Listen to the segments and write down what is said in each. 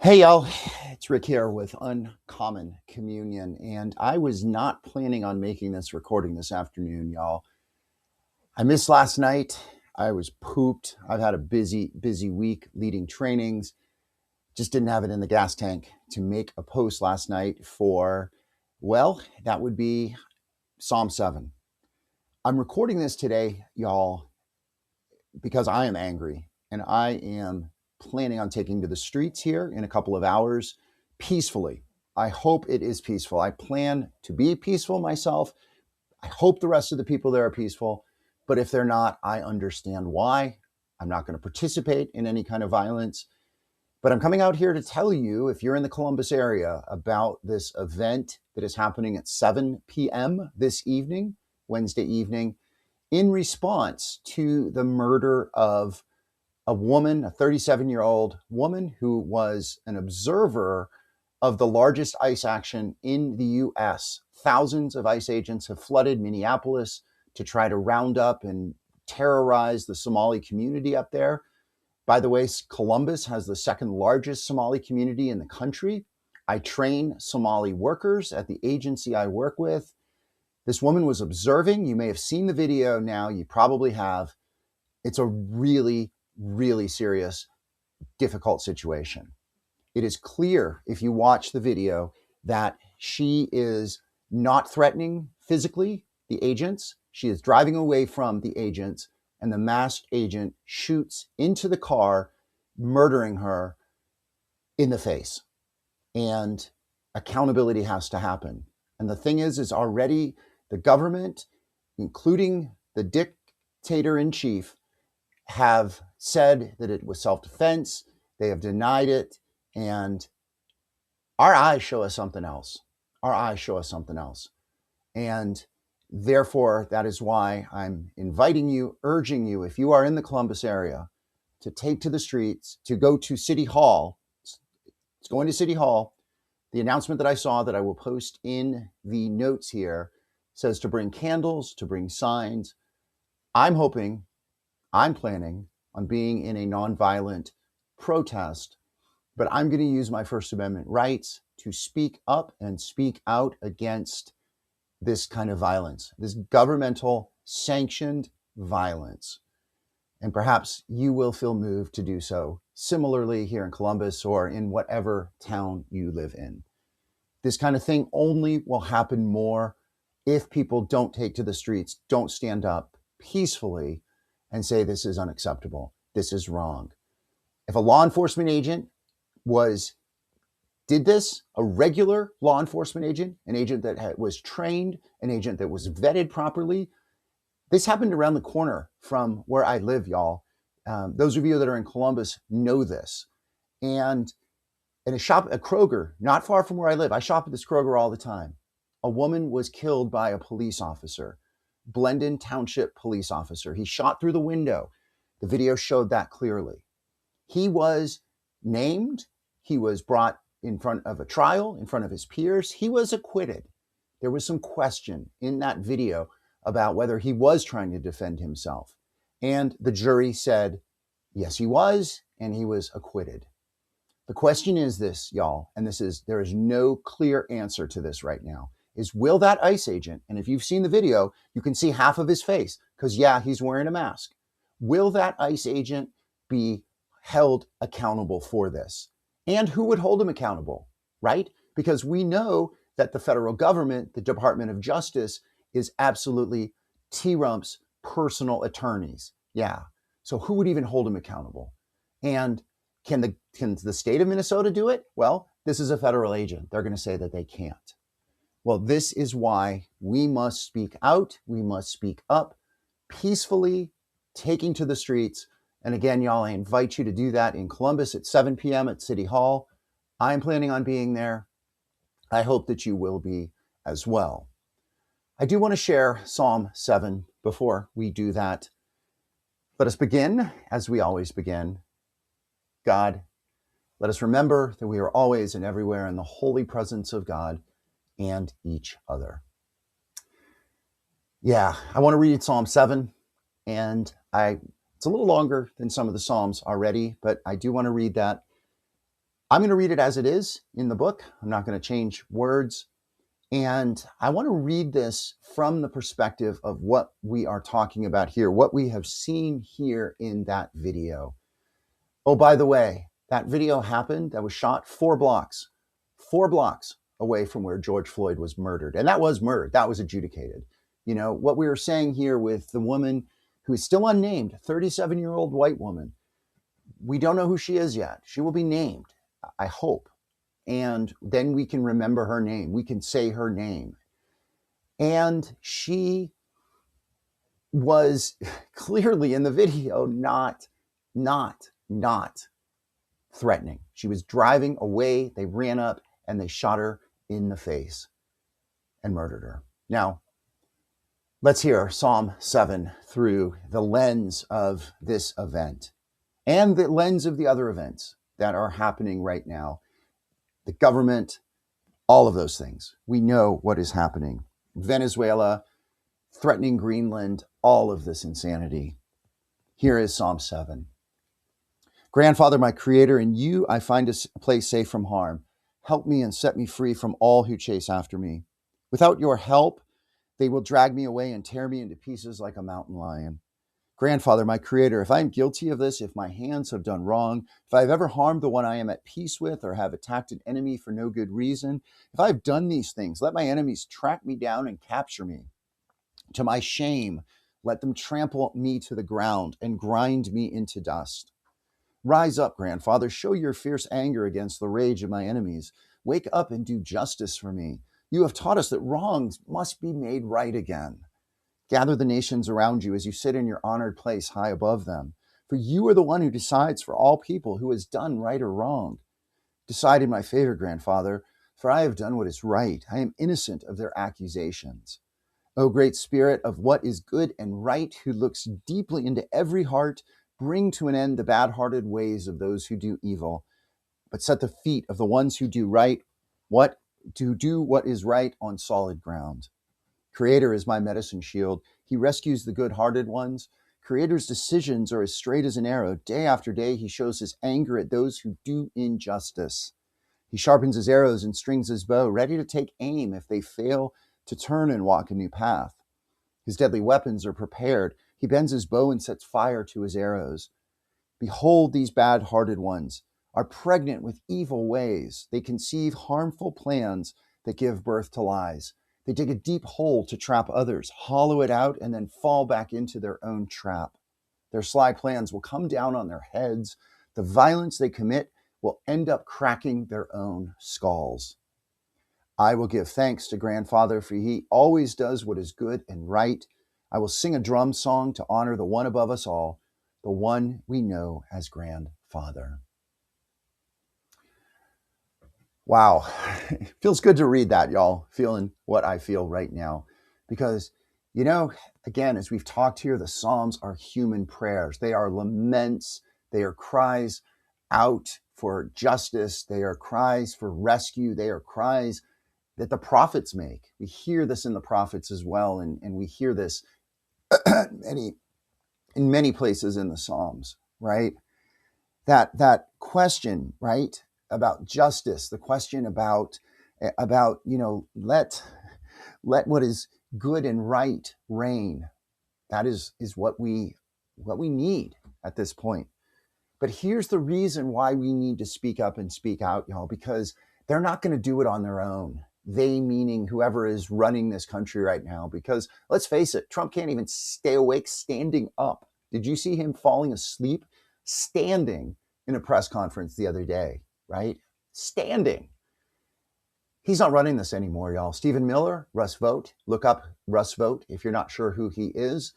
Hey y'all, it's Rick here with Uncommon Communion, and I was not planning on making this recording this afternoon, y'all. I missed last night. I was pooped. I've had a busy week leading trainings. Just didn't have it in the gas tank to make a post last night for, well, that would be Psalm 7. I'm recording this today, y'all, because I am angry and I am planning on taking to the streets here in a couple of hours peacefully. I hope it is peaceful. I plan to be peaceful myself. I hope the rest of the people there are peaceful. But if they're not, I understand why. I'm not going to participate in any kind of violence. But I'm coming out here to tell you, if you're in the Columbus area, about this event that is happening at 7 p.m. this evening, Wednesday evening, in response to the murder of a woman, a 37-year-old woman who was an observer of the largest ICE action in the US. Thousands of ICE agents have flooded Minneapolis to try to round up and terrorize the Somali community up there. By the way, Columbus has the second largest Somali community in the country. I train Somali workers at the agency I work with. This woman was observing. You may have seen the video now. You probably have. It's a really serious, difficult situation. It is clear if you watch the video that she is not threatening physically the agents. She is driving away from the agents, and the masked agent shoots into the car, murdering her in the face. And accountability has to happen. And the thing is already the government, including the dictator in chief, have said that it was self-defense. They have denied it. And our eyes show us something else. Our eyes show us something else. And therefore, that is why I'm inviting you, urging you, if you are in the Columbus area, to take to the streets, to go to City Hall. It's going to City Hall. The announcement that I saw that I will post in the notes here says to bring candles, to bring signs. I'm planning on being in a nonviolent protest, but I'm going to use my First Amendment rights to speak up and speak out against this kind of violence, this governmental sanctioned violence. And perhaps you will feel moved to do so similarly here in Columbus or in whatever town you live in. This kind of thing only will happen more if people don't take to the streets, don't stand up peacefully and say this is unacceptable, this is wrong. If a law enforcement agent did this, a regular law enforcement agent, an agent that was trained, an agent that was vetted properly, this happened around the corner from where I live, y'all. Those of you that are in Columbus know this. And in a Kroger, not far from where I live, I shop at this Kroger all the time. A woman was killed by a police officer, Blendon Township police officer. He shot through the window. The video showed that clearly. He was named. He was brought in front of a trial, in front of his peers. He was acquitted. There was some question in that video about whether he was trying to defend himself. And the jury said, yes, he was, and he was acquitted. The question is this, y'all, and there is no clear answer to this right now, is will that ICE agent, and if you've seen the video, you can see half of his face, because yeah, he's wearing a mask. Will that ICE agent be held accountable for this? And who would hold him accountable, right? Because we know that the federal government, the Department of Justice, is absolutely T-Rump's personal attorneys. Yeah. So who would even hold him accountable? And can the state of Minnesota do it? Well, this is a federal agent. They're going to say that they can't. Well, this is why we must speak out. We must speak up peacefully, taking to the streets. And again, y'all, I invite you to do that in Columbus at 7 p.m. at City Hall. I'm planning on being there. I hope that you will be as well. I do want to share Psalm 7 before we do that. Let us begin as we always begin. God, let us remember that we are always and everywhere in the holy presence of God and each other. Yeah, I want to read Psalm 7, and it's a little longer than some of the Psalms already, but I do want to read that. I'm going to read it as it is in the book. I'm not going to change words. And I want to read this from the perspective of what we are talking about here, what we have seen here in that video. Oh, by the way, that video happened, that was shot 4 blocks away from where George Floyd was murdered. And that was murdered, that was adjudicated. You know, what we were saying here with the woman who is still unnamed, 37-year-old white woman, we don't know who she is yet. She will be named, I hope. And then we can remember her name. We can say her name. And she was clearly in the video not threatening. She was driving away. They ran up and they shot her in the face and murdered her. Now, let's hear Psalm 7 through the lens of this event and the lens of the other events that are happening right now. The government, all of those things. We know what is happening. Venezuela, threatening Greenland, all of this insanity. Here is Psalm 7. Grandfather, my creator, in you I find a place safe from harm. Help me and set me free from all who chase after me. Without your help, they will drag me away and tear me into pieces like a mountain lion. Grandfather, my creator, if I am guilty of this, if my hands have done wrong, if I have ever harmed the one I am at peace with or have attacked an enemy for no good reason, if I have done these things, let my enemies track me down and capture me. To my shame, let them trample me to the ground and grind me into dust. Rise up, grandfather, show your fierce anger against the rage of my enemies. Wake up and do justice for me. You have taught us that wrongs must be made right again. Gather the nations around you as you sit in your honored place high above them. For you are the one who decides for all people who has done right or wrong. Decide in my favor, grandfather, for I have done what is right. I am innocent of their accusations. O great spirit of what is good and right, who looks deeply into every heart, bring to an end the bad-hearted ways of those who do evil, but set the feet of the ones who do right, do what is right on solid ground. Creator is my medicine shield. He rescues the good-hearted ones. Creator's decisions are as straight as an arrow. Day after day, he shows his anger at those who do injustice. He sharpens his arrows and strings his bow, ready to take aim if they fail to turn and walk a new path. His deadly weapons are prepared. He bends his bow and sets fire to his arrows. Behold, these bad-hearted ones are pregnant with evil ways. They conceive harmful plans that give birth to lies. They dig a deep hole to trap others, hollow it out, and then fall back into their own trap. Their sly plans will come down on their heads. The violence they commit will end up cracking their own skulls. I will give thanks to grandfather, for he always does what is good and right. I will sing a drum song to honor the one above us all, the one we know as grandfather. Wow. It feels good to read that, y'all. Feeling what I feel right now. Because, you know, again, as we've talked here, the Psalms are human prayers. They are laments. They are cries out for justice. They are cries for rescue. They are cries that the prophets make. We hear this in the prophets as well. And we hear this in many places in the Psalms, right? That question, right, about justice, the question about let what is good and right reign. That is what we need at this point. But here's the reason why we need to speak up and speak out, y'all, because they're not going to do it on their own. They meaning whoever is running this country right now, because let's face it, Trump can't even stay awake standing up. Did you see him falling asleep standing in a press conference the other day, right? Standing. He's not running this anymore, y'all. Stephen Miller, Russ Vought. Look up Russ Vought if you're not sure who he is.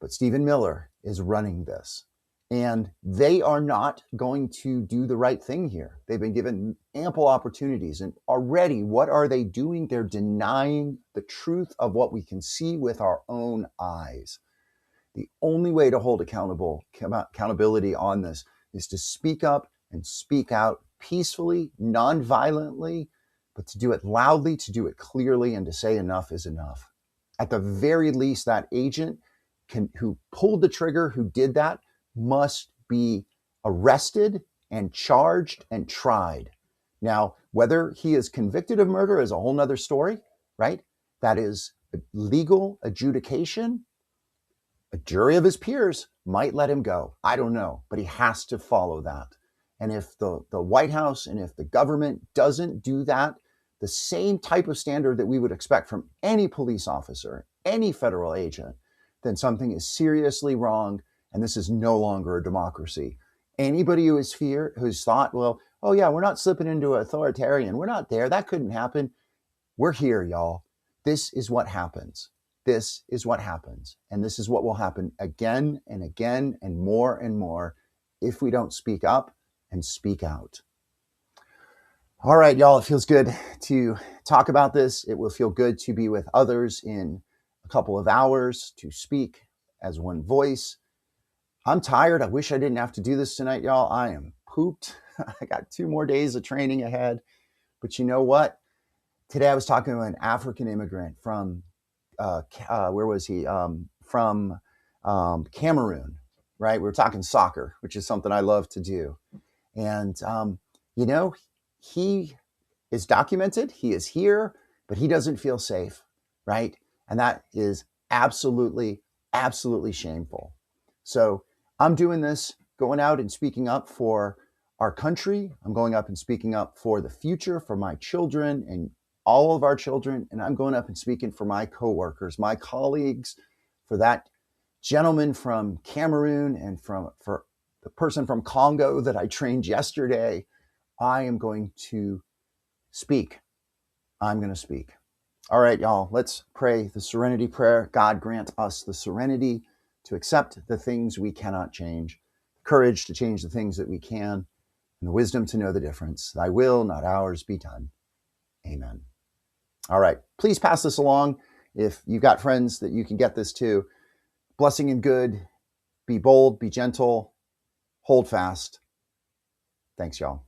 But Stephen Miller is running this. And they are not going to do the right thing here. They've been given ample opportunities. And already, what are they doing? They're denying the truth of what we can see with our own eyes. The only way to hold accountability on this is to speak up and speak out peacefully, non-violently, but to do it loudly, to do it clearly, and to say enough is enough. At the very least, that agent who pulled the trigger, who did that, must be arrested and charged and tried. Now, whether he is convicted of murder is a whole nother story, right? That is a legal adjudication. A jury of his peers might let him go. I don't know, but he has to follow that. And if the White House and if the government doesn't do that, the same type of standard that we would expect from any police officer, any federal agent, then something is seriously wrong, and this is no longer a democracy. Anybody who's thought, well, oh yeah, we're not slipping into authoritarian, we're not there, that couldn't happen. We're here, y'all. This is what happens. This is what happens. And this is what will happen again and again and more if we don't speak up and speak out. All right, y'all, it feels good to talk about this. It will feel good to be with others in a couple of hours to speak as one voice. I'm tired. I wish I didn't have to do this tonight, y'all. I am pooped. I got 2 more days of training ahead. But you know what? Today I was talking to an African immigrant from, where was he? From Cameroon, right? We were talking soccer, which is something I love to do. And, he is documented, he is here, but he doesn't feel safe, right? And that is absolutely, absolutely shameful. So I'm doing this, going out and speaking up for our country. I'm going up and speaking up for the future, for my children and all of our children. And I'm going up and speaking for my coworkers, my colleagues, for that gentleman from Cameroon and for the person from Congo that I trained yesterday. I am going to speak. I'm going to speak. All right, y'all, let's pray the serenity prayer. God grant us the serenity to accept the things we cannot change, courage to change the things that we can, and the wisdom to know the difference. Thy will, not ours, be done. Amen. All right, please pass this along if you've got friends that you can get this to. Blessing and good. Be bold, be gentle, hold fast. Thanks, y'all.